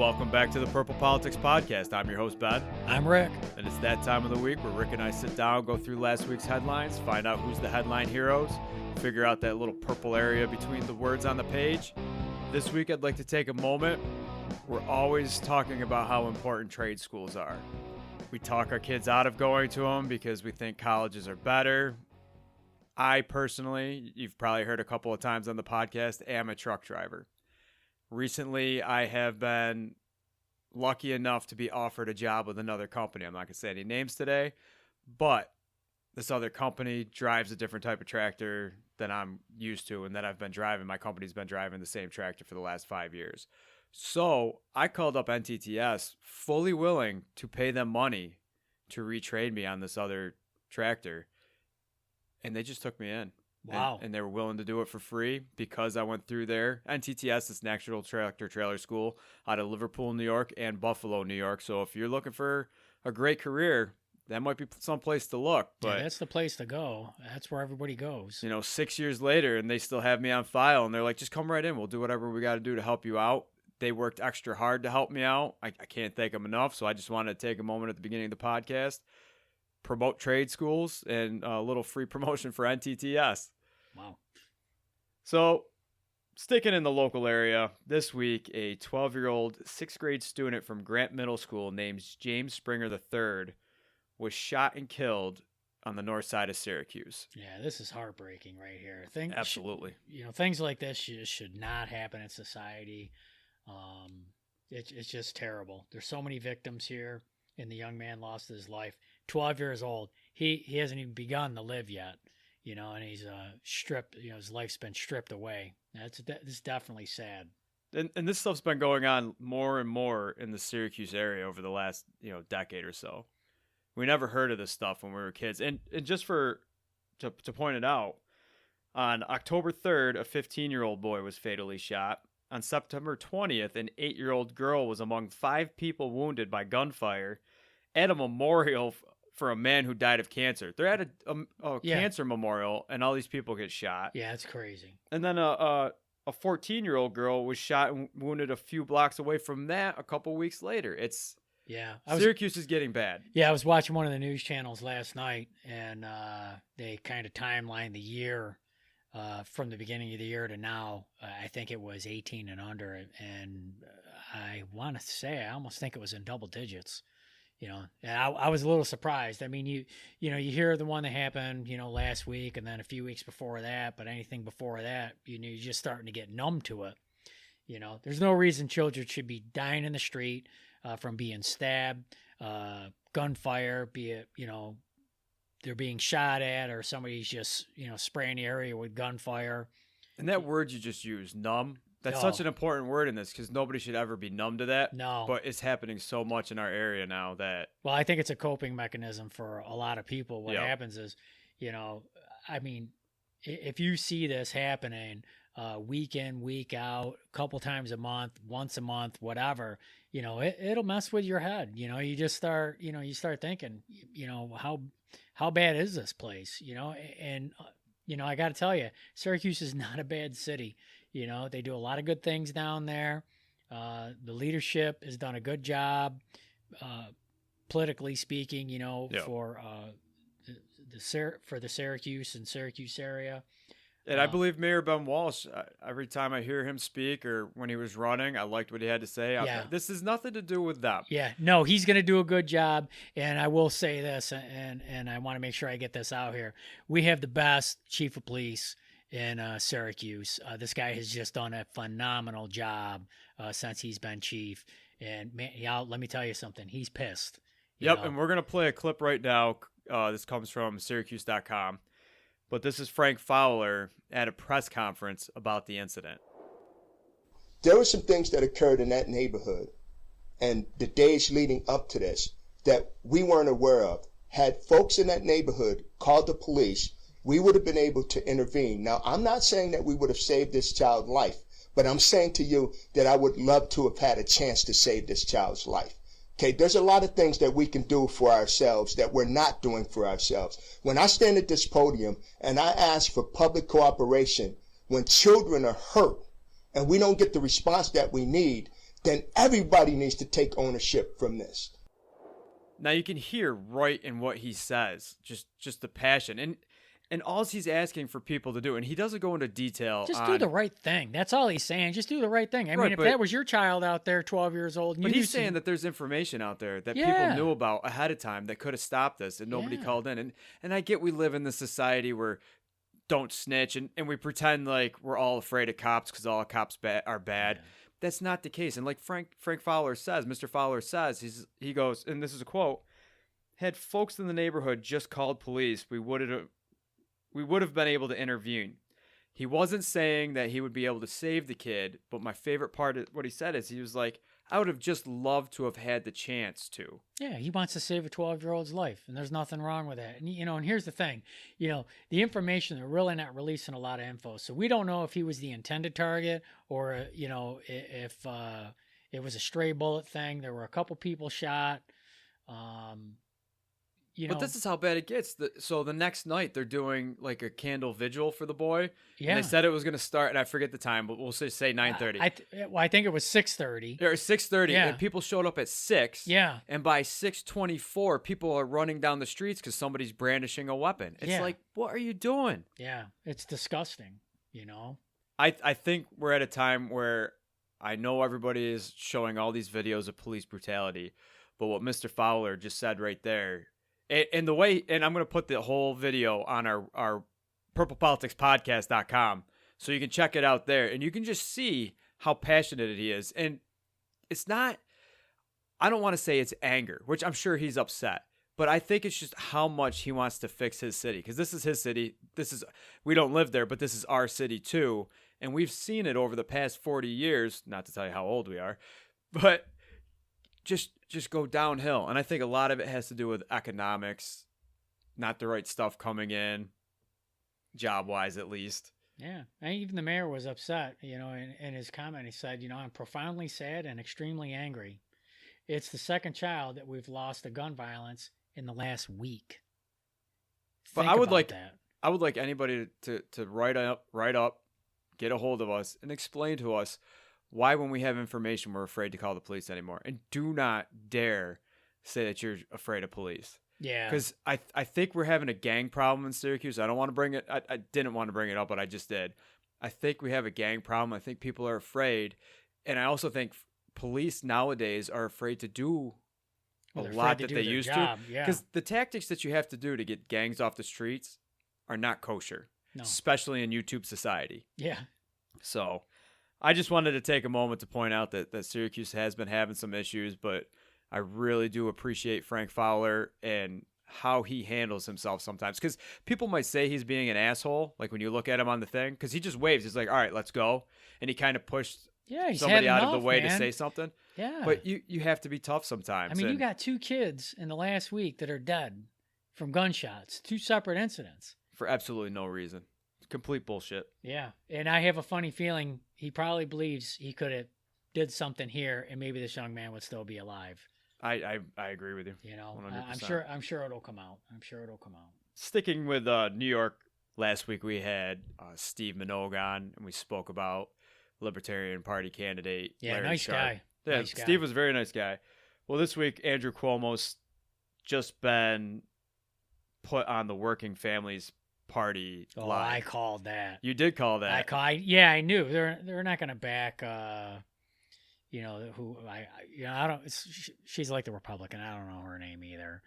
Welcome back to the Purple Politics Podcast. I'm your host, Ben. I'm Rick. And it's that time of the week where Rick and I sit down, go through last week's headlines, find out who's the headline heroes, figure out that little purple area between the words on the page. This week, I'd like to take a moment. We're always talking about how important trade schools are. We talk our kids out of going to them because we think colleges are better. I personally, you've probably heard a couple of times on the podcast, am a truck driver. Recently, I have been lucky enough to be offered a job with another company. I'm not going to say any names today, but this other company drives a different type of tractor than I'm used to and that I've been driving. My company's been driving the same tractor for the last 5 years. So I called up NTTS, fully willing to pay them money to retrade me on this other tractor, and they just took me in. Wow. And they were willing to do it for free because I went through there. NTTS is National Tractor Trailer School out of Liverpool, New York, and Buffalo, New York. So if you're looking for a great career, that might be some place to look. But yeah, that's the place to go. That's where everybody goes. 6 years later, and they still have me on file, and they're like, just come right in. We'll do whatever we got to do to help you out. They worked extra hard to help me out. I can't thank them enough. So I just wanted to take a moment at the beginning of the podcast, promote trade schools, and a little free promotion for NTTS. Wow. So, sticking in the local area, this week, a 12-year-old sixth grade student from Grant Middle School named James Springer III was shot and killed on the north side of Syracuse. Yeah, this is heartbreaking right here. Absolutely. Things like this should not happen in society. It's just terrible. There's so many victims here, and the young man lost his life. 12 years old. He hasn't even begun to live yet. And he's stripped, his life's been stripped away. It's definitely sad. And this stuff's been going on more and more in the Syracuse area over the last, decade or so. We never heard of this stuff when we were kids. And just to point it out, on October 3rd, a 15-year-old boy was fatally shot. On September 20th, an 8-year-old girl was among 5 people wounded by gunfire at a memorial for a man who died of cancer. They're at a cancer memorial, and all these people get shot. Yeah, it's crazy. And then a 14-year-old girl was shot and wounded a few blocks away from that a couple weeks later. Syracuse is getting bad. Yeah, I was watching one of the news channels last night, and they kind of timelined the year from the beginning of the year to now. I think it was 18 and under, and I want to say I almost think it was in double digits. And I was a little surprised. I mean, you hear the one that happened, last week and then a few weeks before that, but anything before that, you're just starting to get numb to it. There's no reason children should be dying in the street from being stabbed, gunfire, be it, they're being shot at or somebody's just, spraying the area with gunfire. And that word you just used, numb, that's such an important word in this because nobody should ever be numb to that. No. But it's happening so much in our area now that... Well, I think it's a coping mechanism for a lot of people. What happens is, if you see this happening week in, week out, a couple times a month, once a month, whatever, it'll mess with your head. You just start, you start thinking, how bad is this place? And I got to tell you, Syracuse is not a bad city. They do a lot of good things down there. The leadership has done a good job, politically speaking, for the Syracuse and Syracuse area. And I believe Mayor Ben Walsh, every time I hear him speak or when he was running, I liked what he had to say. This has nothing to do with them. Yeah, no, he's going to do a good job. And I will say this, and I want to make sure I get this out here. We have the best chief of police in Syracuse. This guy has just done a phenomenal job since he's been chief. And man, let me tell you something. He's pissed. Yep, and we're going to play a clip right now. This comes from Syracuse.com. But this is Franke Fowler at a press conference about the incident. There were some things that occurred in that neighborhood and the days leading up to this that we weren't aware of. Had folks in that neighborhood called the police, we would have been able to intervene. Now, I'm not saying that we would have saved this child's life, but I'm saying to you that I would love to have had a chance to save this child's life. Okay, there's a lot of things that we can do for ourselves that we're not doing for ourselves. When I stand at this podium and I ask for public cooperation, when children are hurt and we don't get the response that we need, then everybody needs to take ownership from this. Now you can hear right in what he says, just the passion. And all he's asking for people to do, and he doesn't go into detail. Just do the right thing. That's all he's saying. Just do the right thing. I mean, if that was your child out there, 12 years old. But he's saying that there's information out there that people knew about ahead of time that could have stopped this, and nobody called in. And I get we live in this society where don't snitch, and we pretend like we're all afraid of cops because all cops are bad. Yeah. That's not the case. And like Frank Fowler says, Mr. Fowler says, he goes, and this is a quote, "Had folks in the neighborhood just called police, we would have been able to intervene." He wasn't saying that he would be able to save the kid, but my favorite part of what he said is he was like, I would have just loved to have had the chance to. Yeah, he wants to save a 12-year-old's life, and there's nothing wrong with that. And, and here's the thing, the information, they're really not releasing a lot of info. So we don't know if he was the intended target or, if it was a stray bullet thing. There were a couple people shot. But this is how bad it gets. So the next night they're doing like a candle vigil for the boy. Yeah. And they said it was going to start, and I forget the time, but we'll say 9:30. I think it was 6:30. Or 6:30, yeah. And people showed up at 6. Yeah. And by 6:24, people are running down the streets because somebody's brandishing a weapon. It's like, what are you doing? Yeah, it's disgusting, I think we're at a time where I know everybody is showing all these videos of police brutality, but what Mr. Fowler just said right there, and the way, and I'm going to put the whole video on our purplepoliticspodcast.com so you can check it out there, and you can just see how passionate he is. And it's not, I don't want to say it's anger, which I'm sure he's upset, but I think it's just how much he wants to fix his city, because this is his city. We don't live there, but this is our city too. And we've seen it over the past 40 years, not to tell you how old we are, but just go downhill. And I think a lot of it has to do with economics, not the right stuff coming in, job-wise at least. Yeah. And even the mayor was upset, in his comment. He said, I'm profoundly sad and extremely angry. It's the second child that we've lost to gun violence in the last week. But I would like anybody to write up, get a hold of us, and explain to us why, when we have information, we're afraid to call the police anymore. And do not dare say that you're afraid of police. Yeah. Because I think we're having a gang problem in Syracuse. I don't want to bring it. I didn't want to bring it up, but I just did. I think we have a gang problem. I think people are afraid. And I also think police nowadays are afraid to do a lot that they used to. Because the tactics that you have to do to get gangs off the streets are not kosher. No. Especially in YouTube society. Yeah. So I just wanted to take a moment to point out that Syracuse has been having some issues, but I really do appreciate Frank Fowler and how he handles himself sometimes. Because people might say he's being an asshole, like when you look at him on the thing, because he just waves. He's like, all right, let's go. And he kind of pushed somebody out of the way to say something. Yeah. But you have to be tough sometimes. I mean, you got 2 kids in the last week that are dead from gunshots, 2 separate incidents. For absolutely no reason. Complete bullshit. Yeah. And I have a funny feeling he probably believes he could have did something here and maybe this young man would still be alive. I agree with you. 100%. I'm sure it'll come out. Sticking with New York, last week we had Steve Minogue on, and we spoke about Libertarian Party candidate Larry nice Sharpe. guy. Yeah, nice guy. Steve was a very nice guy. Well, this week Andrew Cuomo's just been put on the Working Families Party live. I called that. You did call that. I knew they're not going to back. She's like the Republican. I don't know her name either.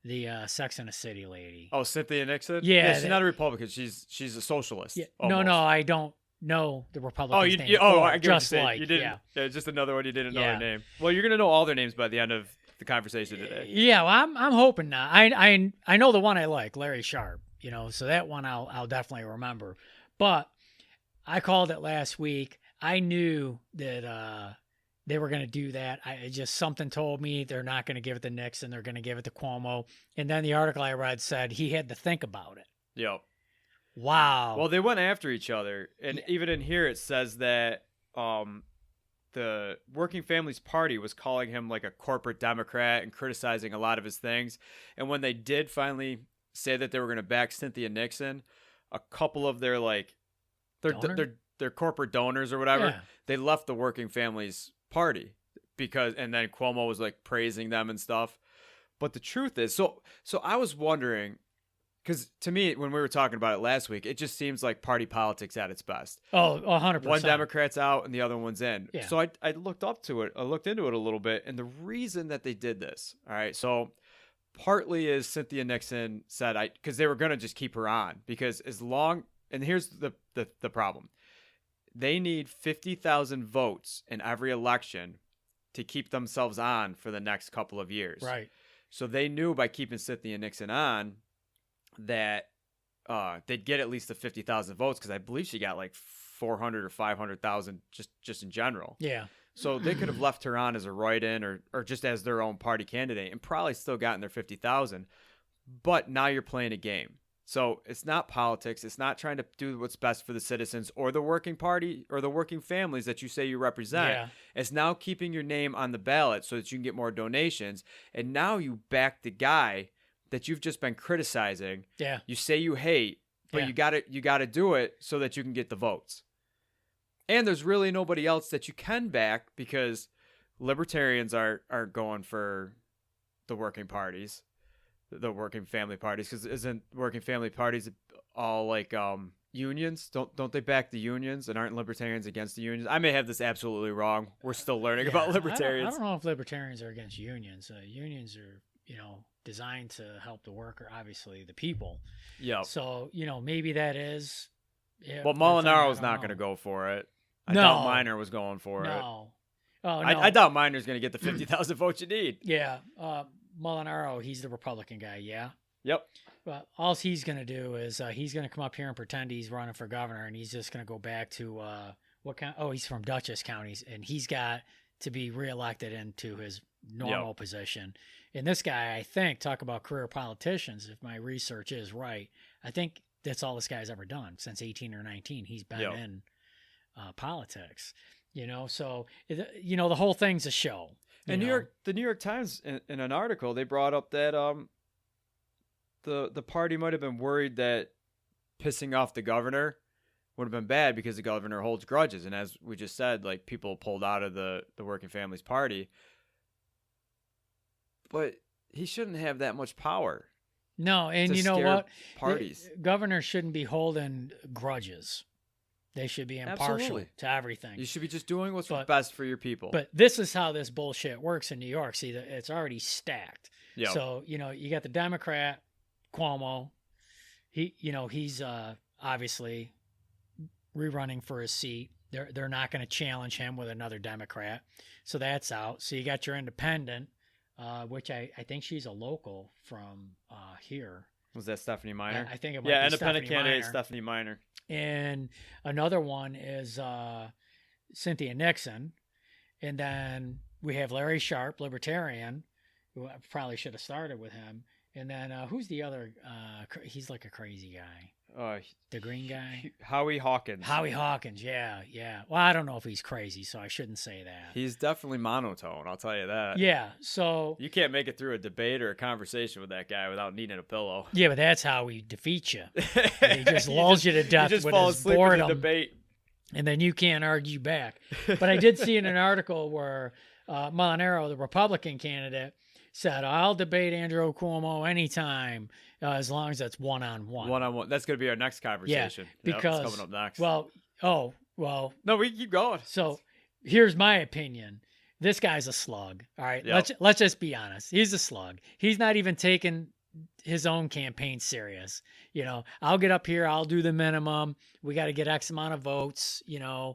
The Sex and the City lady. Oh, Cynthia Nixon. Yeah, she's not a Republican. She's a socialist. Yeah, no, I don't know the Republican's name. I get just what you're like you didn't. Yeah, just another one you didn't know their name. Well, you're gonna know all their names by the end of the conversation today. Yeah, well, I'm hoping not. I know the one I like, Larry Sharpe. So that one I'll definitely remember. But I called it last week. I knew that they were going to do that. Something told me they're not going to give it to Nixon. They're going to give it to Cuomo. And then the article I read said he had to think about it. Yep. Wow. Well, they went after each other. And even in here it says that the Working Families Party was calling him like a corporate Democrat and criticizing a lot of his things. And when they did finally say that they were going to back Cynthia Nixon, a couple of their their corporate donors or whatever, they left the Working Families Party. and then Cuomo was like praising them and stuff. But the truth is, so I was wondering, because to me, when we were talking about it last week, it just seems like party politics at its best. Oh, 100%. One Democrat's out and the other one's in. Yeah. So I looked into it a little bit, and the reason that they did this, all right, so partly is Cynthia Nixon said, because they were going to just keep her on, because and here's the problem. They need 50,000 votes in every election to keep themselves on for the next couple of years. Right. So they knew by keeping Cynthia Nixon on that they'd get at least the 50,000 votes, because I believe she got like 400 or 500,000 just in general. Yeah. So they could have left her on as a write-in or just as their own party candidate and probably still gotten their 50,000. But now you're playing a game. So it's not politics. It's not trying to do what's best for the citizens or the working party or the working families that you say you represent. Yeah. It's now keeping your name on the ballot so that you can get more donations. And now you back the guy that you've just been criticizing. Yeah. You say you hate, but you gotta do it so that you can get the votes. And there's really nobody else that you can back, because libertarians are going for the working parties, the working family parties, because isn't working family parties all like unions? Don't they back the unions, and aren't libertarians against the unions? I may have this absolutely wrong. We're still learning about libertarians. I don't know if libertarians are against unions. Unions are, designed to help the worker, obviously the people. Yeah. So, maybe that is. Yeah, well, Molinaro's not going to go for it. I doubt Minor was going for it. Oh, no. I doubt Minor's going to get the 50,000 votes you need. Yeah. Molinaro, he's the Republican guy, yeah? Yep. Well, all he's going to do is he's going to come up here and pretend he's running for governor, and he's just going to go back to what kind? Oh, he's from Dutchess counties, and he's got to be reelected into his normal position. And this guy, I think, talk about career politicians, if my research is right, I think that's all this guy's ever done since 18 or 19. He's been in politics, so, the whole thing's a show. And the New York Times, in an article, they brought up that the party might have been worried that pissing off the governor would have been bad, because the governor holds grudges. And as we just said, like, people pulled out of the Working Families Party. But he shouldn't have that much power. No, and you know what? Parties. Governors shouldn't be holding grudges. They should be impartial to everything. You should be just doing what's best for your people. But this is how this bullshit works in New York. See, it's already stacked. Yep. So, you got the Democrat, Cuomo. He's obviously rerunning for his seat. They're not going to challenge him with another Democrat. So that's out. So you got your independent, which I think she's a local from here. Was that Stephanie Minor? I think it might be independent Stephanie candidate Minor. Stephanie Minor. And another one is Cynthia Nixon. And then we have Larry Sharpe, Libertarian, who I probably should have started with him. And then who's the other? He's like a crazy guy. The green guy? Howie Hawkins. Howie Hawkins, yeah. Well, I don't know if he's crazy, so I shouldn't say that. He's definitely monotone, I'll tell you that. Yeah, so... You can't make it through a debate or a conversation with that guy without needing a pillow. Yeah, but that's how he defeats you. He just lulls you to death with his boredom. In the debate. And then you can't argue back. But I did see in an article where Molinaro, the Republican candidate, said, I'll debate Andrew Cuomo anytime, as long as it's one-on-one. One-on-one. That's going to be our next conversation. Yeah, because, that's coming up next. Well. No, we keep going. So here's my opinion. This guy's a slug. All right. Yep. Let's just be honest. He's a slug. He's not even taking his own campaign serious. I'll get up here. I'll do the minimum. We got to get X amount of votes, to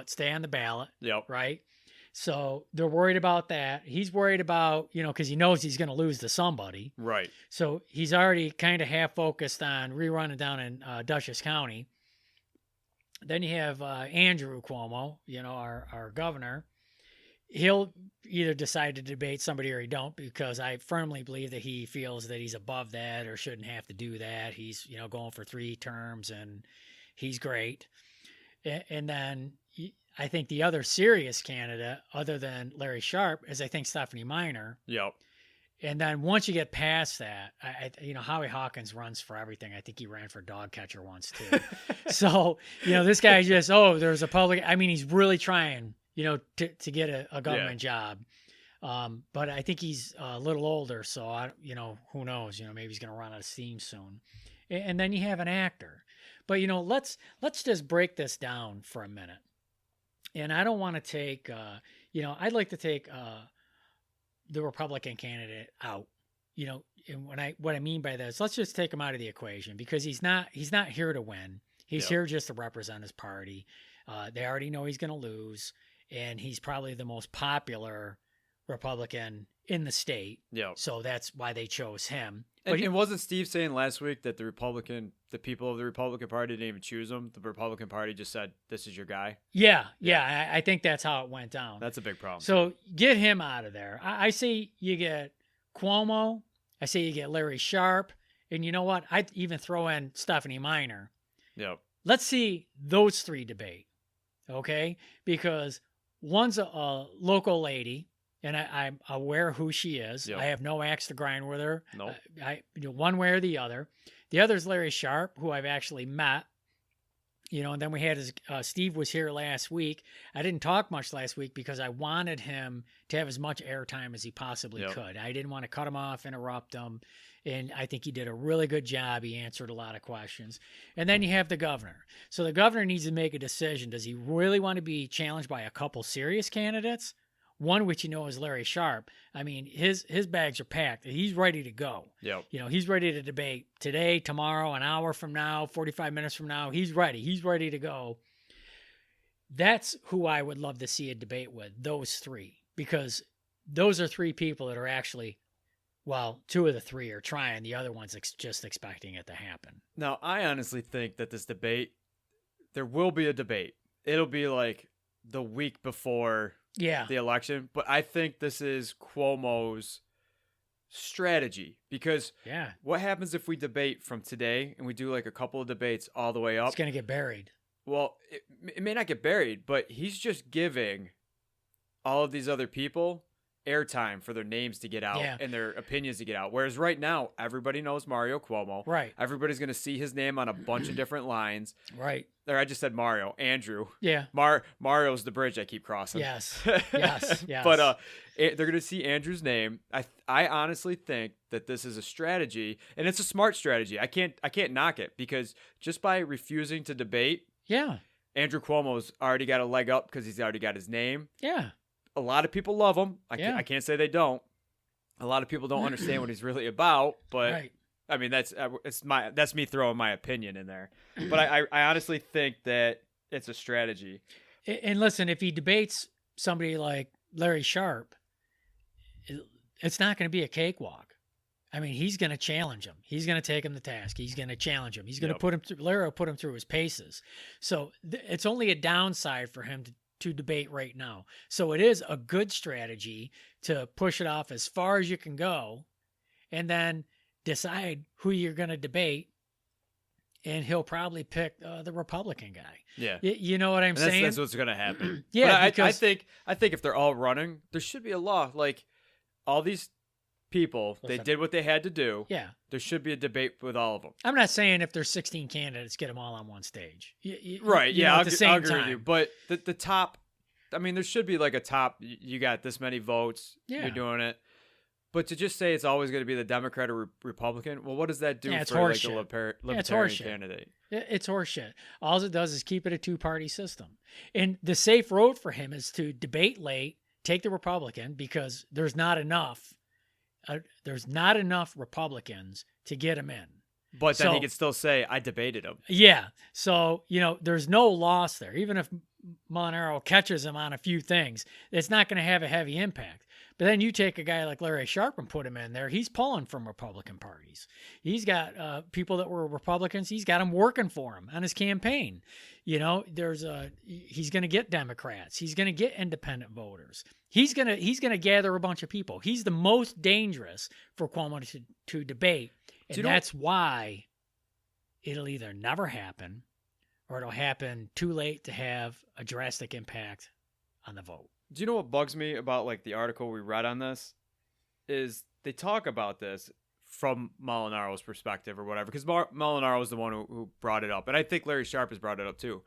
stay on the ballot. Yep. Right. So they're worried about that. He's worried about, because he knows he's going to lose to somebody. Right. So he's already kind of half focused on rerunning down in Dutchess County. Then you have Andrew Cuomo, our governor. He'll either decide to debate somebody or he don't, because I firmly believe that he feels that he's above that or shouldn't have to do that. He's, going for 3 terms and he's great. And then I think the other serious candidate, other than Larry Sharpe, is I think Stephanie Minor. Yep. And then once you get past that, Howie Hawkins runs for everything. I think he ran for dog catcher once too. So, this guy just, there's a public. I mean, he's really trying, to get a government job. But I think he's a little older, so who knows? Maybe he's going to run out of steam soon. And then you have an actor. But let's just break this down for a minute. And I don't want to take, I'd like to take the Republican candidate out. And what I mean by this, let's just take him out of the equation, because he's not here to win. He's here just to represent his party. They already know he's going to lose, and he's probably the most popular Republican in the state. Yeah. So that's why they chose him. And wasn't Steve saying last week that the people of the Republican Party didn't even choose him? The Republican Party just said, "This is your guy." Yeah. I think that's how it went down. That's a big problem. So get him out of there. I say you get Cuomo. I say you get Larry Sharpe. And you know what? I'd even throw in Stephanie Minor. Yep. Let's see those three debate, okay? Because one's a local lady, and I'm aware who she is. Yep. I have no axe to grind with her. Nope. One way or the other. The other's Larry Sharpe, who I've actually met. And then we had Steve was here last week. I didn't talk much last week because I wanted him to have as much airtime as he possibly could. I didn't want to cut him off, interrupt him. And I think he did a really good job. He answered a lot of questions. And then you have the governor. So the governor needs to make a decision. Does he really want to be challenged by a couple serious candidates? One, which is Larry Sharpe. I mean, his bags are packed. He's ready to go. Yep. He's ready to debate today, tomorrow, an hour from now, 45 minutes from now. He's ready. He's ready to go. That's who I would love to see a debate with, those three. Because those are three people that are actually, two of the three are trying. The other one's just expecting it to happen. Now, I honestly think that this debate, there will be a debate. It'll be like the week before the election. But I think this is Cuomo's strategy, because what happens if we debate from today and we do like a couple of debates all the way up? It's going to get buried. Well, it may not get buried, but he's just giving all of these other people airtime for their names to get out and their opinions to get out. Whereas right now, everybody knows Mario Cuomo. Right. Everybody's going to see his name on a bunch of different lines. Right. There, I just said Mario. Andrew. Yeah. Mario's the bridge I keep crossing. Yes. Yes. But they're going to see Andrew's name. I honestly think that this is a strategy, and it's a smart strategy. I can't knock it, because just by refusing to debate, Andrew Cuomo's already got a leg up because he's already got his name. Yeah. A lot of people love him. I can't say they don't. A lot of people don't understand what he's really about, but I mean, that's me throwing my opinion in there. But I honestly think that it's a strategy. And listen, if he debates somebody like Larry Sharpe, it's not going to be a cakewalk. I mean, he's going to challenge him. He's going to take him to task. He's going to challenge him. He's going to put him through. Larry will put him through his paces. So it's only a downside for him to debate right now. So it is a good strategy to push it off as far as you can go, and then decide who you're going to debate. And he'll probably pick the Republican guy. Yeah. You know what I'm saying? That's what's going to happen. Because I think if they're all running, there should be a law. Like, all these people, they did what they had to do. Yeah. There should be a debate with all of them. I'm not saying if there's 16 candidates, get them all on one stage. Right. Yeah. I'll at the same agree time. with you. But the top, I mean, there should be like a top, you got this many votes. Yeah. You're doing it. But to just say it's always going to be the Democrat or Republican, well, what does that do for like a libertarian candidate? It's horseshit. All it does is keep it a two-party system. And the safe road for him is to debate late, take the Republican, because there's not enough Republicans to get him in. But then he could still say, I debated him. Yeah. So, there's no loss there. Even if Molinaro catches him on a few things, it's not going to have a heavy impact. But then you take a guy like Larry Sharpe and put him in there. He's pulling from Republican parties. He's got people that were Republicans. He's got them working for him on his campaign. He's going to get Democrats. He's going to get independent voters. He's going to gather a bunch of people. He's the most dangerous for Cuomo to debate. And that's why it'll either never happen or it'll happen too late to have a drastic impact on the vote. Do you know what bugs me about like the article we read on this? Is they talk about this from Molinaro's perspective or whatever, because Molinaro was the one who brought it up. And I think Larry Sharpe has brought it up too.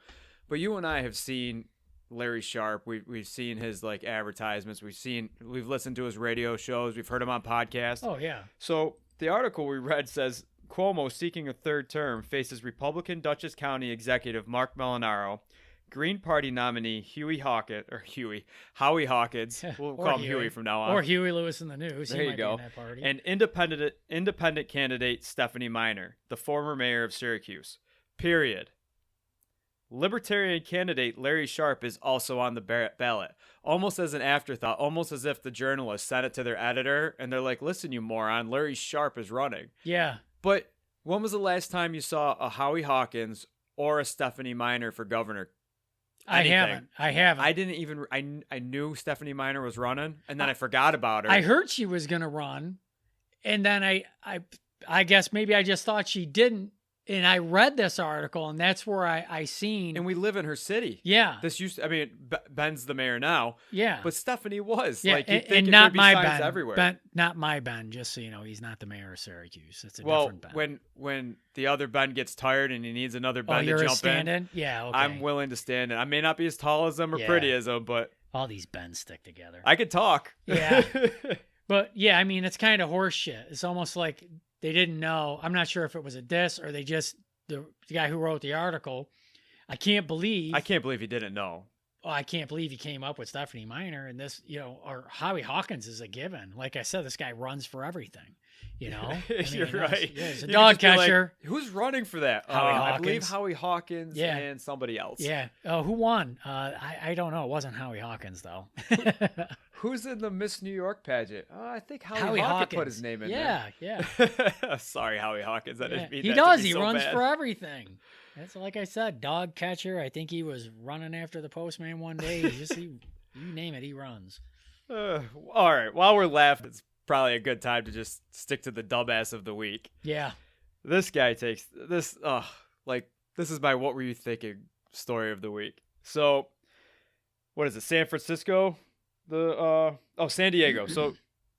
But you and I have seen Larry Sharpe. We've seen his like advertisements. We've listened to his radio shows. We've heard him on podcasts. Oh yeah. So the article we read says Cuomo, seeking a third term, faces Republican Dutchess County Executive Marc Molinaro, Green Party nominee Howie Hawkins. We'll call him Huey from now on. Or Huey Lewis in the News. There you go. Be in that party. And independent candidate Stephanie Miner, the former mayor of Syracuse. Period. Libertarian candidate Larry Sharpe is also on the ballot, almost as an afterthought, almost as if the journalists sent it to their editor and they're like, listen, you moron, Larry Sharpe is running. Yeah. But when was the last time you saw a Howie Hawkins or a Stephanie Miner for governor? Anything? I haven't. I didn't even, I knew Stephanie Miner was running and then I forgot about her. I heard she was going to run. And then I guess maybe I just thought she didn't. And I read this article, and that's where I seen. And we live in her city. Yeah. Ben's the mayor now. Yeah. But Stephanie was. Yeah, Like, you'd think and there'd not be my signs Ben. everywhere. Not my Ben, just so you know, he's not the mayor of Syracuse. It's a different Ben. When the other Ben gets tired and he needs another Ben to you're jump a stand-in? Yeah, okay. I'm willing to stand in. I may not be as tall as him or pretty as him, but all these Bens stick together. I could talk. Yeah. But, yeah, I mean, it's kind of horse shit. It's almost like they didn't know. I'm not sure if it was a diss or they just... The guy who wrote the article, I can't believe he didn't know. Oh, I can't believe he came up with Stephanie Miner and this, or Howie Hawkins is a given. Like I said, this guy runs for everything, you know? You're right. Yeah, he's a You dog could just be catcher. like, who's running for that? Howie I believe Hawkins. Howie Hawkins and somebody else. Yeah. Oh, who won? I don't know. It wasn't Howie Hawkins, though. Who's in the Miss New York pageant? I think Howie Hawkins put his name in there. Yeah. Sorry, Howie Hawkins. I didn't mean he that does. to be He so runs bad. for everything. That's like I said, dog catcher. I think he was running after the postman one day. You name it, he runs. All right. While we're laughing, it's probably a good time to just stick to the dumbass of the week. Yeah. This guy takes this. This is my what were you thinking story of the week. So, what is it? San Francisco? San Diego. So,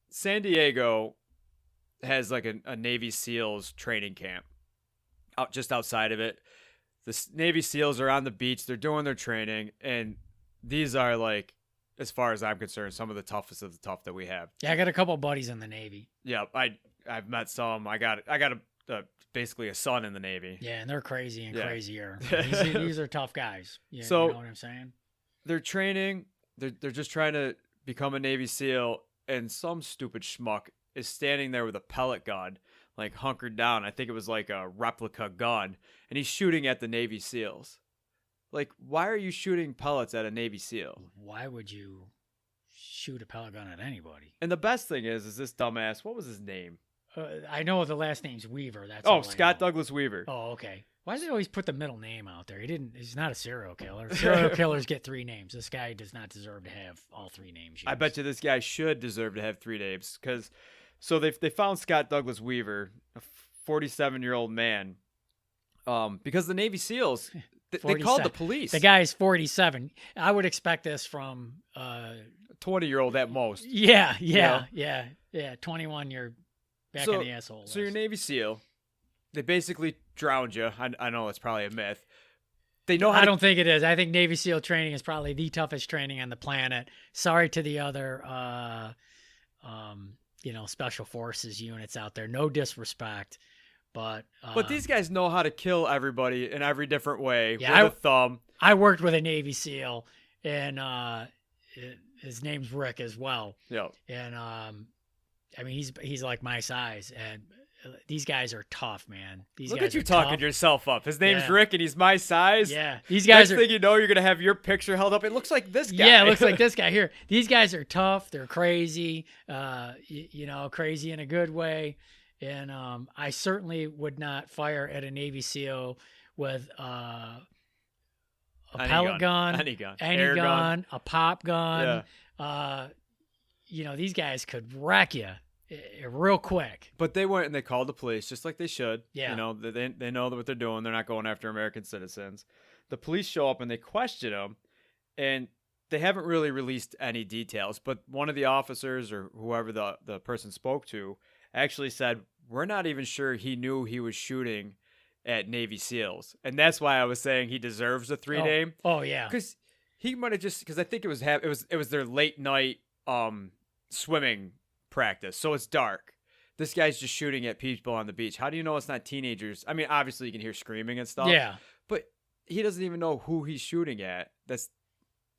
San Diego has like a Navy SEALs training camp just outside of it. The Navy SEALs are on the beach. They're doing their training, and these are like, as far as I'm concerned, some of the toughest of the tough that we have. Yeah, I got a couple buddies in the Navy. Yeah, I've met some. I got basically a son in the Navy. Yeah, and they're crazy and crazier. These are tough guys. You know what I'm saying? They're training. They're just trying to become a Navy SEAL, and some stupid schmuck is standing there with a pellet gun, like hunkered down. I think it was like a replica gun, and he's shooting at the Navy SEALs. Like, why are you shooting pellets at a Navy SEAL? Why would you shoot a pellet gun at anybody? And the best thing is this dumbass, what was his name? I know the last name's Weaver. That's Scott Douglas Weaver. Oh, okay. Why do they always put the middle name out there? He's not a serial killer. Serial killers get 3 names. This guy does not deserve to have all 3 names used. I bet you this guy should deserve to have 3 names, because they found Scott Douglas Weaver, a 47-year-old man, because the Navy SEAls they called the police. The guy's 47. I would expect this from 20-year-old at most. Yeah. 21, you're back in the asshole. So you're Navy SEAL. They basically drowned you. I know it's probably a myth. They know how. I don't think it is. I think Navy SEAL training is probably the toughest training on the planet. Sorry to the other, special forces units out there. No disrespect, but these guys know how to kill everybody in every different way with a thumb. I worked with a Navy SEAL, and his name's Rick as well. Yeah. And I mean, he's like my size, and these guys are tough, man. Look at you talking yourself up. His name's Rick, and he's my size. Yeah, these guys Next thing you know, you're gonna have your picture held up. It looks like this guy. Yeah, it looks like this guy here. These guys are tough. They're crazy. Crazy in a good way. And I certainly would not fire at a Navy SEAL with a pellet gun, any gun, air gun, a pop gun. Yeah. These guys could wreck you real quick. But they went and they called the police, just like they should. Yeah. They know what they're doing. They're not going after American citizens. The police show up and they question them, and they haven't really released any details. But one of the officers, or whoever the person spoke to, actually said, we're not even sure he knew he was shooting at Navy SEALs. And that's why I was saying he deserves a 3 name. Oh, yeah. Because He might have just because I think it was their late night swimming practice, so it's dark. This guy's just shooting at people on the beach. How do you know it's not teenagers? I mean, obviously you can hear screaming and stuff. Yeah. But he doesn't even know who he's shooting at. That's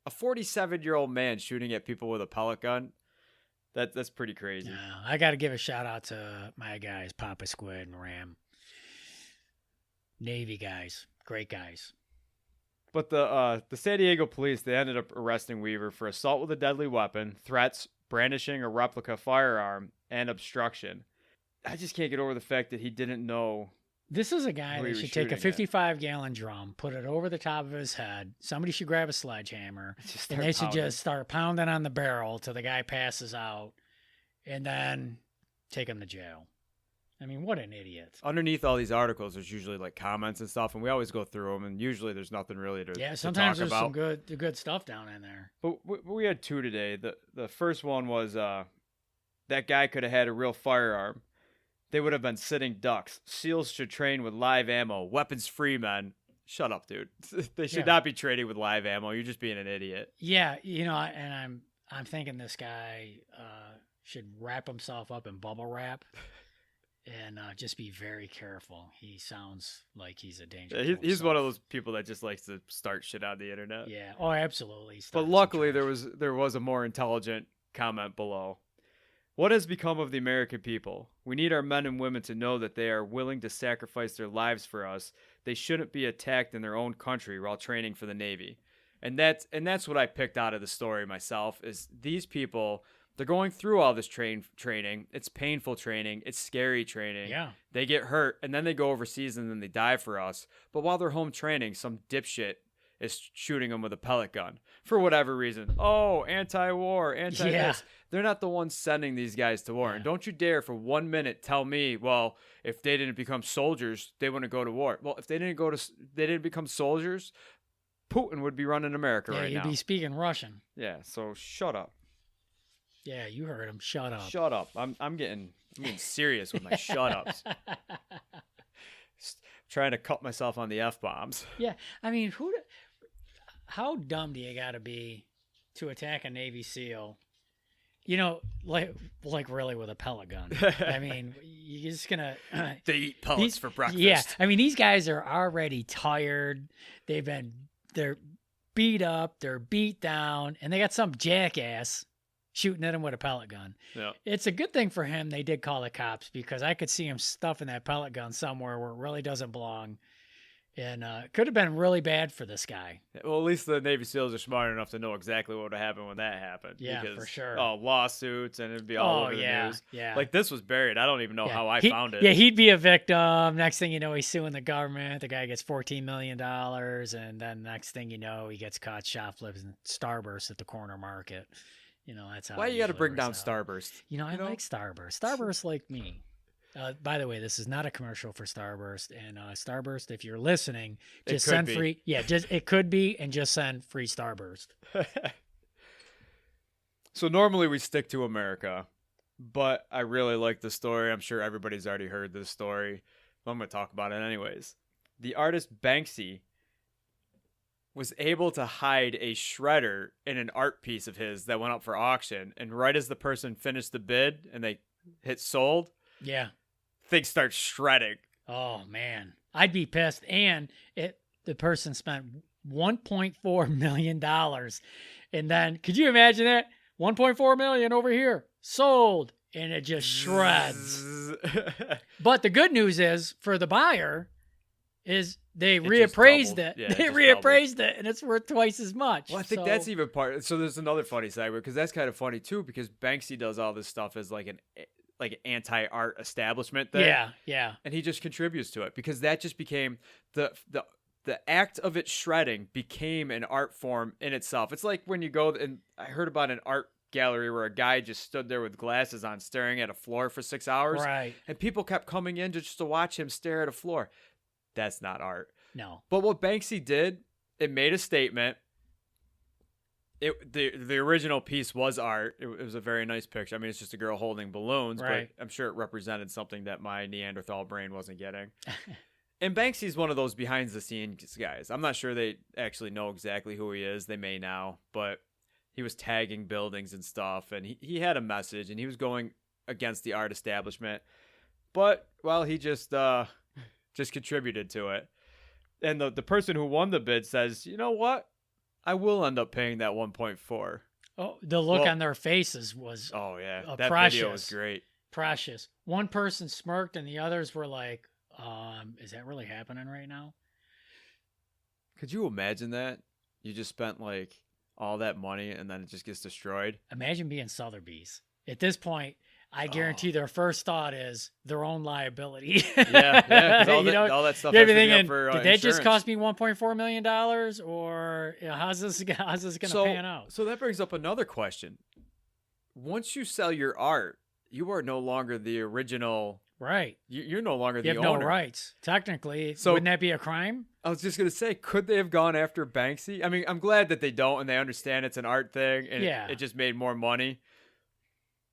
a 47-year-old man shooting at people with a pellet gun. That's pretty crazy. Yeah, I got to give a shout out to my guys, Papa Squid and Ram. Navy guys, great guys. But the San Diego police, they ended up arresting Weaver for assault with a deadly weapon, threats, brandishing a replica firearm, and obstruction. I just can't get over the fact that he didn't know. This is a guy who he that was should take a shooting at. 55-gallon drum, put it over the top of his head. Somebody should grab a sledgehammer, Just and start they should pounding. just start pounding on the barrel till the guy passes out, and then take him to jail. I mean, what an idiot. Underneath all these articles, there's usually like comments and stuff, and we always go through them, and usually there's nothing really to Yeah, to sometimes talk there's about. some good stuff down in there. But we had two today. The first one was that guy could have had a real firearm. They would have been sitting ducks. SEALs should train with live ammo. Weapons-free men. Shut up, dude. They should Yeah. not be training with live ammo. You're just being an idiot. Yeah, and I'm thinking this guy should wrap himself up in bubble wrap and just be very careful. He sounds like he's a danger. to He's one of himself. those people that just likes to start shit on the internet. Yeah. Oh, absolutely. But Starting some luckily, trash. there was a more intelligent comment below. What has become of the American people? We need our men and women to know that they are willing to sacrifice their lives for us. They shouldn't be attacked in their own country while training for the Navy. And that's what I picked out of the story myself, is these people, they're going through all this training. It's painful training. It's scary training. Yeah. They get hurt, and then they go overseas, and then they die for us. But while they're home training, some dipshit is shooting them with a pellet gun for whatever reason. Oh, anti-war, anti-this. Yeah. They're not the ones sending these guys to war. Yeah. And don't you dare for 1 minute tell me, well, if they didn't become soldiers, they wouldn't go to war. Well, if they didn't become soldiers, Putin would be running America Yeah, right you'd now. be speaking Russian. Yeah, so shut up. Yeah, you heard him. Shut up. Shut up. I'm getting serious with my shut ups. Trying to cut myself on the F-bombs. Yeah, I mean, how dumb do you got to be to attack a Navy SEAL? You know, like really with a pellet gun. I mean, you're just gonna. They eat pellets for breakfast. Yeah, I mean, these guys are already tired. They're beat up. They're beat down, and they got some jackass shooting at him with a pellet gun. Yeah. It's a good thing for him they did call the cops, because I could see him stuffing that pellet gun somewhere where it really doesn't belong. And it could have been really bad for this guy. Well, at least the Navy SEALs are smart enough to know exactly what would happen when that happened. Yeah, because, for sure. Oh, lawsuits, and it'd be all over the news. Yeah. Like, this was buried. I don't even know how I found it. Yeah, he'd be a victim. Next thing you know, he's suing the government. The guy gets $14 million. And then next thing you know, he gets caught shoplifting Starburst at the corner market. You know, that's how. Why it you got to usually bring works down out. Starburst? You know, I like Starburst. Starburst like me. By the way, this is not a commercial for Starburst. And Starburst, if you're listening, just send be. free. Yeah, it could be, and just send free Starburst. So normally we stick to America, but I really like the story. I'm sure everybody's already heard this story. I'm going to talk about it anyways. The artist Banksy was able to hide a shredder in an art piece of his that went up for auction. And right as the person finished the bid and they hit sold, Yeah. things start shredding. Oh man, I'd be pissed. And the person spent $1.4 million, and then could you imagine that? 1.4 million over here sold, and it just shreds. But the good news is for the buyer is they just reappraised doubled. it. Yeah, They it just reappraised it, and it's worth twice as much. Well, I think that's even part. So there's another funny side because that's kind of funny too, because Banksy does all this stuff as like an anti-art establishment thing. Yeah. And he just contributes to it because that just became the act of it shredding became an art form in itself. It's like when you go, and I heard about an art gallery where a guy just stood there with glasses on staring at a floor for 6 hours. Right. And people kept coming in just to watch him stare at a floor. That's not art. No. But what Banksy did, it made a statement. The original piece was art. It was a very nice picture. I mean, it's just a girl holding balloons, Right. but I'm sure it represented something that my Neanderthal brain wasn't getting. And Banksy's one of those behind the scenes guys. I'm not sure they actually know exactly who he is. They may now, but he was tagging buildings and stuff, and he had a message, and he was going against the art establishment. But, well, he just contributed to it. And the person who won the bid says, you know what? I will end up paying that 1.4. Oh, the look on their faces was oh yeah, that precious. Video was great. Precious. One person smirked, and the others were like, is that really happening right now? Could you imagine that? You just spent like all that money and then it just gets destroyed. Imagine being Sotheby's. At this point, I guarantee their first thought is their own liability. Yeah, all that stuff. You're thinking, for, did that just cost me $1.4 million, or how's this going to pan out? So that brings up another question. Once you sell your art, you are no longer the original. Right. You're no longer the owner. You have no rights. Technically, so, wouldn't that be a crime? I was just going to say, could they have gone after Banksy? I mean, I'm glad that they don't, and they understand it's an art thing, and it just made more money.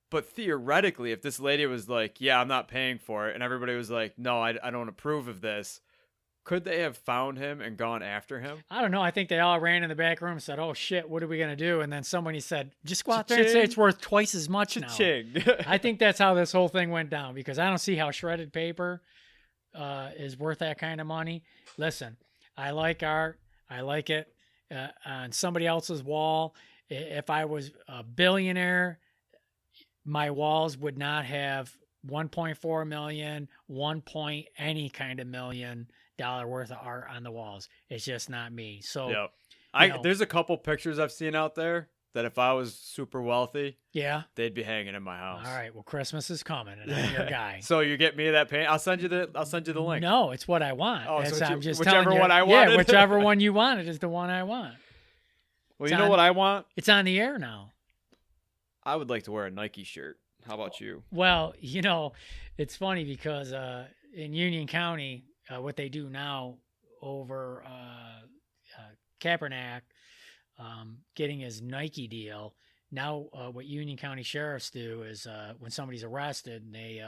But theoretically, if this lady was like, yeah, I'm not paying for it, and everybody was like, no, I don't approve of this, could they have found him and gone after him? I don't know. I think they all ran in the back room and said, oh, shit, what are we going to do? And then somebody said, just go out there and say it's worth twice as much now. I think that's how this whole thing went down, because I don't see how shredded paper is worth that kind of money. Listen, I like art. I like it on somebody else's wall. If I was a billionaire, my walls would not have 1.4 million, 1 point any kind of $1 million worth of art on the walls. It's just not me. So there's a couple pictures I've seen out there that if I was super wealthy, they'd be hanging in my house. All right, well, Christmas is coming, and I'm your guy. So you get me that paint? I'll send you the link. No, it's what I want. Oh, so I'm just whichever telling you, one I wanted. Yeah, whichever one you wanted is the one I want. Well, you know what I want? It's on the air now. I would like to wear a Nike shirt. How about you? Well, it's funny because in Union County, what they do now over Kaepernick getting his Nike deal, now what Union County sheriffs do is when somebody's arrested and they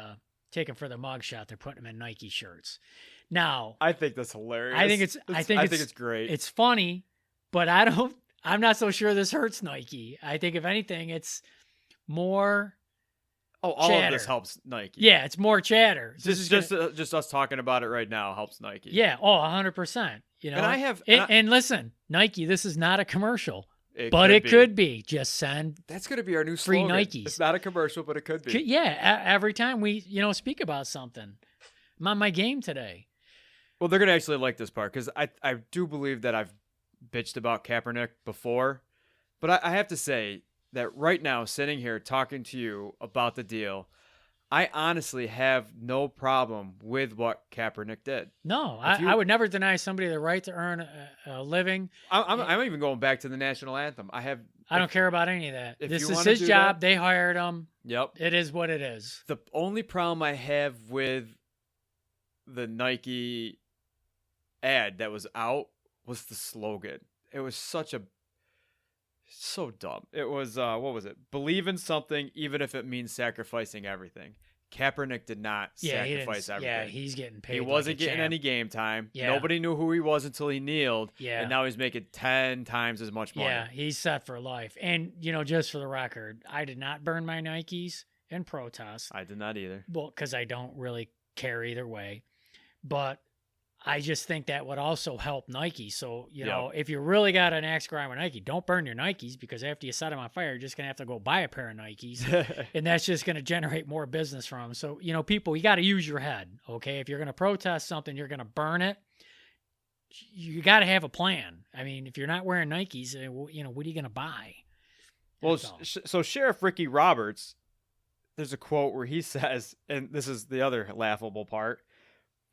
take them for the mugshot, they're putting them in Nike shirts. Now, I think that's hilarious. I think it's great. It's funny, but I'm not so sure this hurts Nike. I think if anything, it's more all chatter. Of this helps Nike. Yeah, it's more chatter. Just us talking about it right now helps Nike. Yeah, 100%. And listen, Nike, this is not a commercial, but it could be. Just send. That's going to be our new free slogan. Nikes. It's not a commercial, but it could be. Yeah, every time we speak about something, I'm on my game today. Well, they're going to actually like this part because I do believe that I've bitched about Kaepernick before, but I have to say that right now, sitting here talking to you about the deal, I honestly have no problem with what Kaepernick did. No, I would never deny somebody the right to earn a living. I'm even going back to the national anthem. I don't care about any of that. This is his job. They hired him. Yep. It is what it is. The only problem I have with the Nike ad that was out was the slogan. It was so dumb. It was, what was it? Believe in something, even if it means sacrificing everything. Kaepernick did not sacrifice everything. Yeah, he's getting paid. He wasn't getting any game time. Yeah. Nobody knew who he was until he kneeled. Yeah. And now he's making 10 times as much money. Yeah, he's set for life. And, just for the record, I did not burn my Nikes in protest. I did not either. Well, because I don't really care either way. But I just think that would also help Nike. So, if you really got an axe to grind with Nike, don't burn your Nikes, because after you set them on fire, you're just going to have to go buy a pair of Nikes. And that's just going to generate more business from them. So, people, you got to use your head. Okay. If you're going to protest something, you're going to burn it. You got to have a plan. I mean, if you're not wearing Nikes, what are you going to buy? Well, so Sheriff Ricky Roberts, there's a quote where he says, and this is the other laughable part,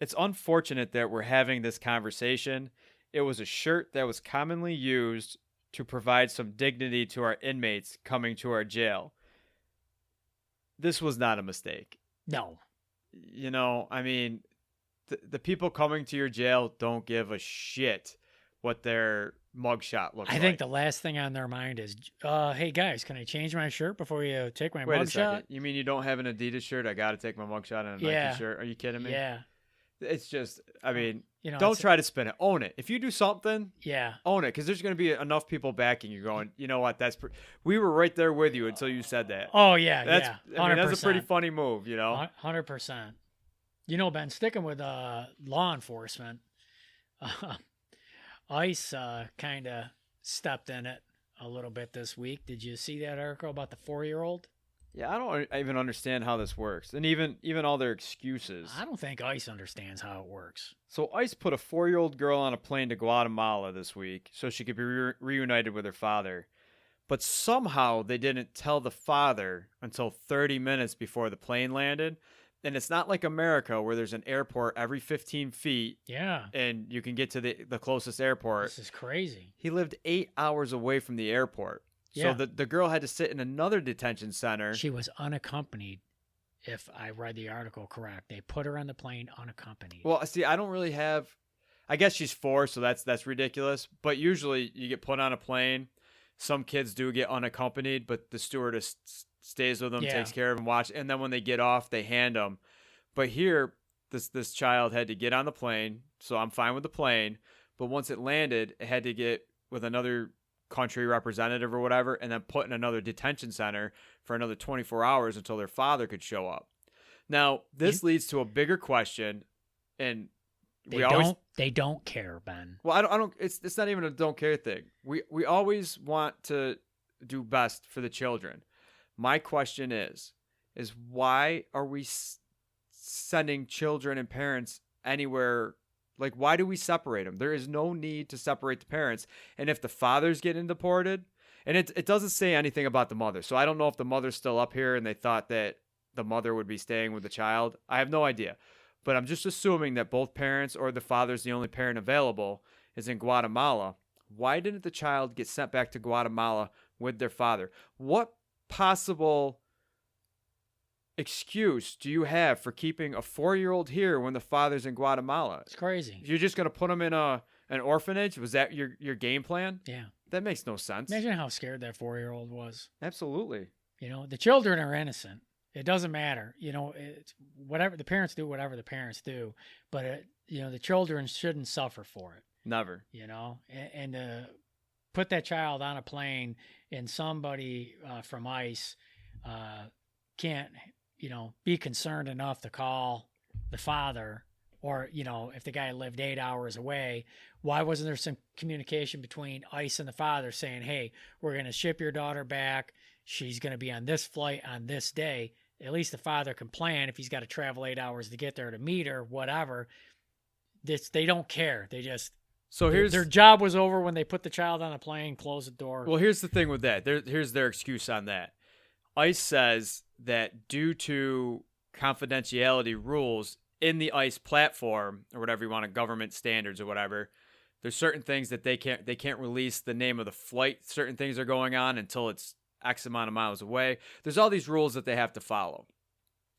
"It's unfortunate that we're having this conversation. It was a shirt that was commonly used to provide some dignity to our inmates coming to our jail. This was not a mistake." No. I mean, the people coming to your jail don't give a shit what their mugshot looks like. I think the last thing on their mind is, hey guys, can I change my shirt before you take my Wait mugshot? a second. You mean you don't have an Adidas shirt? I got to take my mugshot in a Nike shirt? Are you kidding me? Yeah. It's just, I mean, You know, don't it's- try to spin it. Own it. If you do something, Yeah. own it, because there's going to be enough people backing you going, you know what, we were right there with you until you said that. Oh yeah, That's, yeah. 100%. I mean, that's a pretty funny move, you know? 100%. You know, Ben, sticking with law enforcement, ICE kind of stepped in it a little bit this week. Did you see that article about the 4-year-old? Yeah, I don't even understand how this works. And even all their excuses. I don't think ICE understands how it works. So ICE put a 4-year-old girl on a plane to Guatemala this week so she could be reunited with her father. But somehow they didn't tell the father until 30 minutes before the plane landed. And it's not like America where there's an airport every 15 feet. Yeah. And you can get to the closest airport. This is crazy. He lived 8 hours away from the airport. Yeah. So the girl had to sit in another detention center. She was unaccompanied, if I read the article correct. They put her on the plane unaccompanied. Well, see, I don't really have. I guess she's 4, so that's ridiculous. But usually you get put on a plane. Some kids do get unaccompanied, but the stewardess stays with them, Yeah. takes care of them, watch, and then when they get off, they hand them. But here, this child had to get on the plane, so I'm fine with the plane. But once it landed, it had to get with another country representative or whatever, and then put in another detention center for another 24 hours until their father could show up. Now, this leads to a bigger question, and They don't care, Ben. well, I don't. It's not even a don't care thing. We always want to do best for the children. My question is why are we sending children and parents anywhere? Like, why do we separate them? There is no need to separate the parents. And if the father's getting deported, and it doesn't say anything about the mother, so I don't know if the mother's still up here and they thought that the mother would be staying with the child. I have no idea. But I'm just assuming that both parents or the father's the only parent available is in Guatemala. Why didn't the child get sent back to Guatemala with their father? What possible excuse do you have for keeping a 4-year-old here when the father's in Guatemala? It's crazy. You're just going to put him in an orphanage? Was that your game plan? Yeah. That makes no sense. Imagine how scared that 4-year-old was. Absolutely. You know, the children are innocent. It doesn't matter. You know, it's whatever the parents do, whatever the parents do. But, you know, the children shouldn't suffer for it. Never. You know, and put that child on a plane and somebody from ICE can't, you know, be concerned enough to call the father, or, you know, if the guy lived 8 hours away, why wasn't there some communication between ICE and the father saying, hey, we're going to ship your daughter back. She's going to be on this flight on this day. At least the father can plan if he's got to travel 8 hours to get there to meet her, whatever. They don't care. They just, so here's their job was over when they put the child on a plane, close the door. Well, here's the thing with that. Here's their excuse on that. ICE says that due to confidentiality rules in the ICE platform, or whatever you want, to government standards or whatever, there's certain things that they can't release the name of the flight. Certain things are going on until it's X amount of miles away. There's all these rules that they have to follow.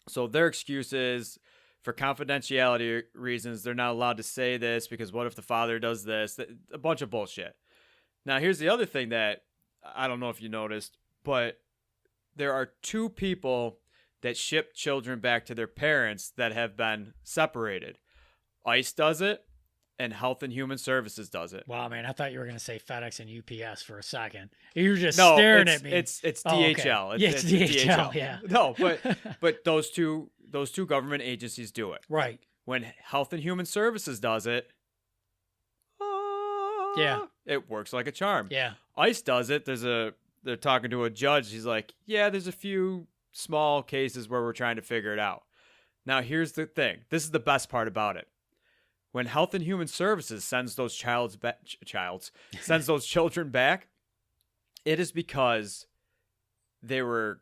So their excuse is, for confidentiality reasons, they're not allowed to say this because what if the father does this? A bunch of bullshit. Now, here's the other thing that I don't know if you noticed, but there are 2 people that ship children back to their parents that have been separated. ICE does it, and Health and Human Services does it. Wow, man, I thought you were going to say FedEx and UPS for a second. You were just No, staring at me. It's Oh, okay. DHL. Yeah, it's DHL, yeah. No, but those two government agencies do it. Right. When Health and Human Services does it, Yeah. it works like a charm. Yeah. ICE does it. They're talking to a judge. He's like, yeah, there's a few small cases where we're trying to figure it out. Now, here's the thing. This is the best part about it. When Health and Human Services sends those sends those children back, it is because they were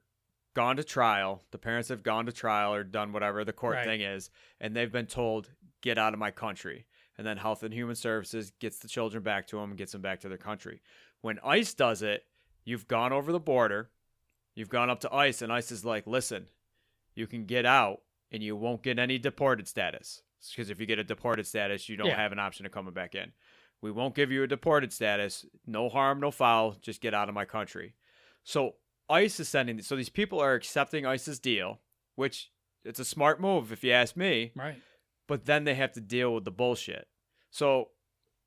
gone to trial. The parents have gone to trial or done whatever the court thing is, and they've been told, get out of my country. And then Health and Human Services gets the children back to them and gets them back to their country. When ICE does it, you've gone over the border, you've gone up to ICE, and ICE is like, listen, you can get out and you won't get any deported status. Because if you get a deported status, you don't have an option of coming back in. We won't give you a deported status. No harm, no foul. Just get out of my country. So ICE is sending. So these people are accepting ICE's deal, which it's a smart move if you ask me. Right. but then they have to deal with the bullshit. So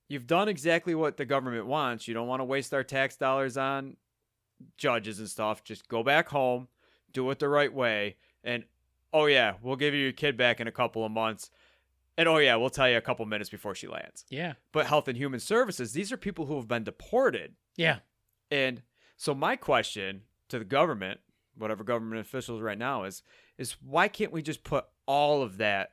you've done exactly what the government wants. You don't want to waste our tax dollars on judges and stuff. Just go back home, do it the right way, and oh yeah, we'll give you your kid back in a couple of months. And oh yeah, we'll tell you a couple minutes before she lands. Yeah. But Health and Human Services, these are people who have been deported. Yeah. And so my question to the government, whatever government officials right now is why can't we just put all of that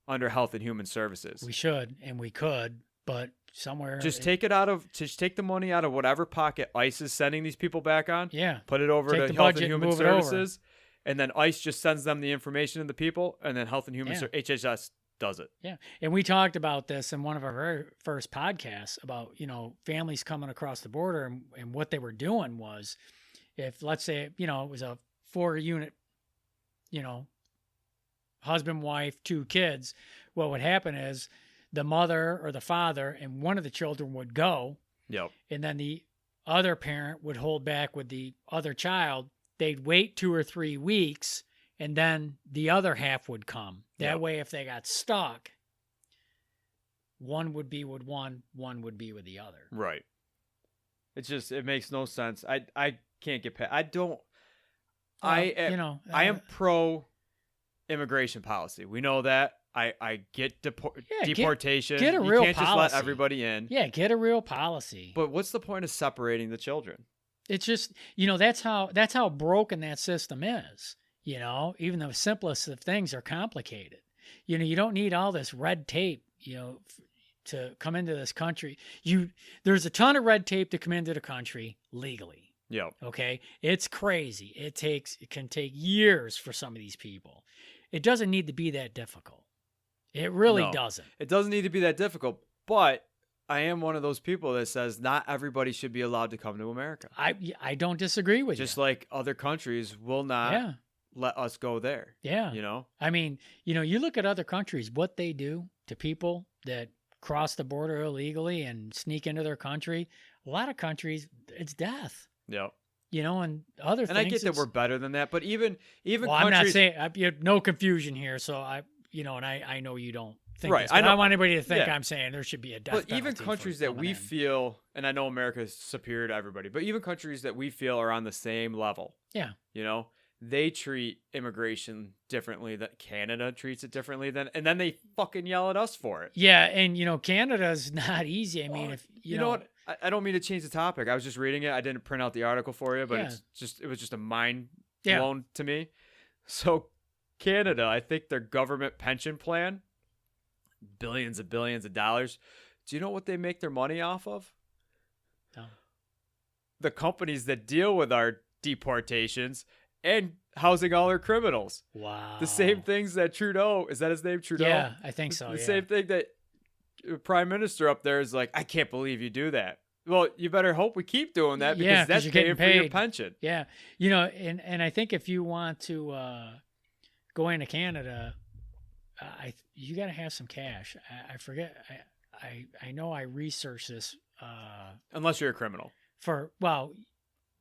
under Health and Human Services? We should, and we could, but somewhere just take the money out of whatever pocket ICE is sending these people back on. Yeah. Put it over Take to the Health budget and and Human move it over. Services, and then ICE just sends them the information and the people, and then Health and Human HHS does it. Yeah. And we talked about this in one of our very first podcasts about, families coming across the border, and what they were doing was, if let's say, it was a 4-unit, husband, wife, 2 kids, what would happen is the mother or the father and one of the children would go. Yep. And then the other parent would hold back with the other child. They'd wait 2 or 3 weeks, and then the other half would come. That way, if they got stuck, one would be with one would be with the other. Right. It makes no sense. I can't get past. I am pro immigration policy. We know that. I get deportation. Get a you real can't policy. just let everybody in. Yeah, get a real policy. But what's the point of separating the children? It's just, that's how broken that system is. Even the simplest of things are complicated. You don't need all this red tape, to come into this country. There's a ton of red tape to come into the country legally. Yeah. Okay. It's crazy. It can take years for some of these people. It doesn't need to be that difficult. It really doesn't. It doesn't need to be that difficult, but I am one of those people that says not everybody should be allowed to come to America. I don't disagree with you. Just like other countries will not let us go there. Yeah. I mean, you look at other countries, what they do to people that cross the border illegally and sneak into their country. A lot of countries, it's death. Yep. And other things. And I get that we're better than that, but even well, countries. I'm not saying no confusion here. So and I know you don't think right. this, I don't want anybody to think I'm saying there should be a death penalty. But even countries that we feel, and I know America is superior to everybody, but even countries that we feel are on the same level. Yeah. They treat immigration differently. That Canada treats it differently and then they fucking yell at us for it. Yeah, and Canada's not easy. I mean, if you know what, I don't mean to change the topic. I was just reading it. I didn't print out the article for you, but it was just a mind blown to me. So Canada, I think their government pension plan, billions of dollars. Do you know what they make their money off of? No. The companies that deal with our deportations and housing all our criminals. Wow. The same things that Trudeau, is that his name, Trudeau? Yeah, I think so. The same thing that Prime Minister up there is like, I can't believe you do that. Well, you better hope we keep doing that because that's paying for your pension. Yeah. And I think if you want to go into Canada, you got to have some cash. I forget. I know I researched this. Unless you're a criminal.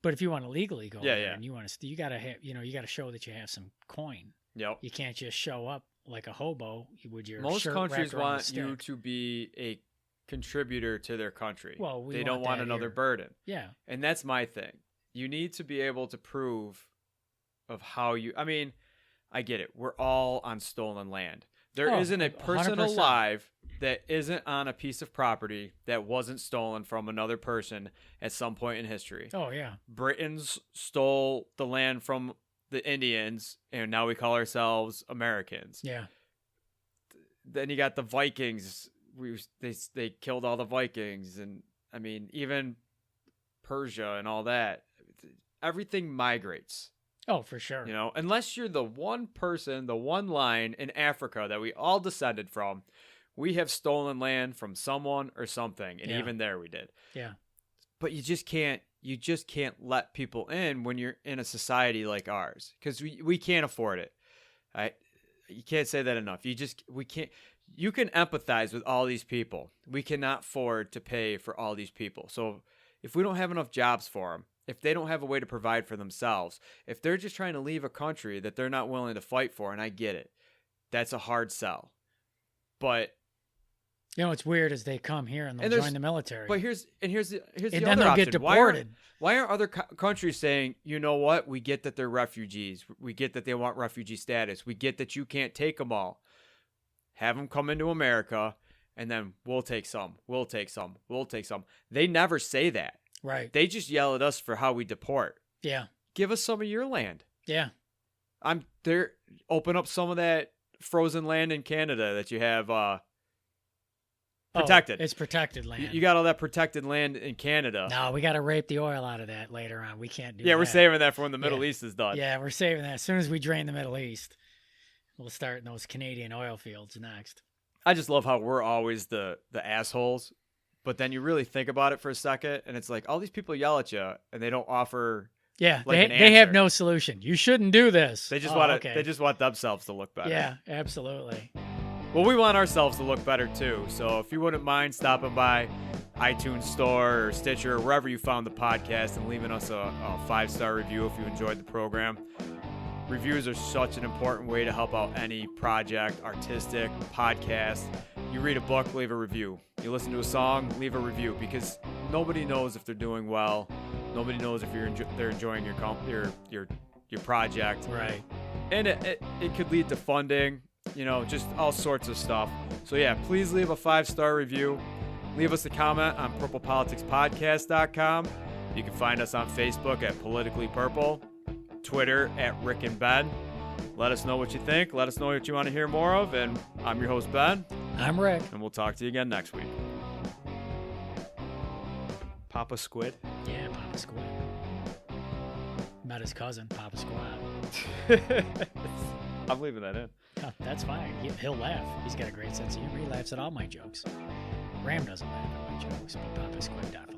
But if you want to legally go there and you got to have, you got to show that you have some coin. Yep. You can't just show up like a hobo with your Most shirt countries wrapped around want the you stick. to be a contributor to their country. Well, they don't want another here. burden. Yeah. And that's my thing. You need to be able to prove of how you, I mean, I get it. We're all on stolen land. There isn't a person 100%. alive that isn't on a piece of property that wasn't stolen from another person at some point in history. Oh, yeah. Britons stole the land from the Indians, and now we call ourselves Americans. Yeah. Then you got the Vikings. They killed all the Vikings, and I mean, even Persia and all that. Everything migrates. Oh, for sure. Unless you're the one person, the one line in Africa that we all descended from, we have stolen land from someone or something, and even there we did. Yeah. But you just can't let people in when you're in a society like ours, because we can't afford it. You can't say that enough. We can't. You can empathize with all these people. We cannot afford to pay for all these people. So if we don't have enough jobs for them, if they don't have a way to provide for themselves, if they're just trying to leave a country that they're not willing to fight for, and I get it, that's a hard sell. But You know what's weird is they come here and they'll join the military. But here's the and other then they'll option. get deported. Why aren't other countries saying, you know what? We get that they're refugees. We get that they want refugee status. We get that you can't take them all. Have them come into America, and then we'll take some. We'll take some. We'll take some. They never say that. Right. They just yell at us for how we deport. Yeah. Give us some of your land. Yeah. I'm there. Open up some of that frozen land in Canada that you have protected. It's protected land. You got all that protected land in Canada. No, we got to rape the oil out of that later on. We can't do that. Yeah, we're saving that for when the Middle East is done. Yeah, we're saving that. As soon as we drain the Middle East, we'll start in those Canadian oil fields next. I just love how we're always the assholes, but then you really think about it for a second, and it's like all these people yell at you, and they don't offer. Yeah, like they have no solution. You shouldn't do this. They just They just want themselves to look better. Yeah, absolutely. Well, we want ourselves to look better too. So if you wouldn't mind stopping by iTunes Store or Stitcher or wherever you found the podcast and leaving us a 5-star review if you enjoyed the program. Reviews are such an important way to help out any project, artistic, podcast. You read a book, leave a review. You listen to a song, leave a review, because nobody knows if they're doing well. Nobody knows if they're enjoying your project. Right. And it could lead to funding, just all sorts of stuff. So yeah, please leave a 5-star review. Leave us a comment on purplepoliticspodcast.com. You can find us on Facebook at Politically Purple, Twitter at Rick and Ben. Let us know what you think. Let us know what you want to hear more of. And I'm your host, Ben. I'm Rick. And we'll talk to you again next week. Papa Squid? Yeah, Papa Squid. Met his cousin, Papa Squad. I'm leaving that in. Oh, that's fine. He'll laugh. He's got a great sense of humor. He laughs at all my jokes. Ram doesn't laugh at my jokes, but Papa Squid definitely.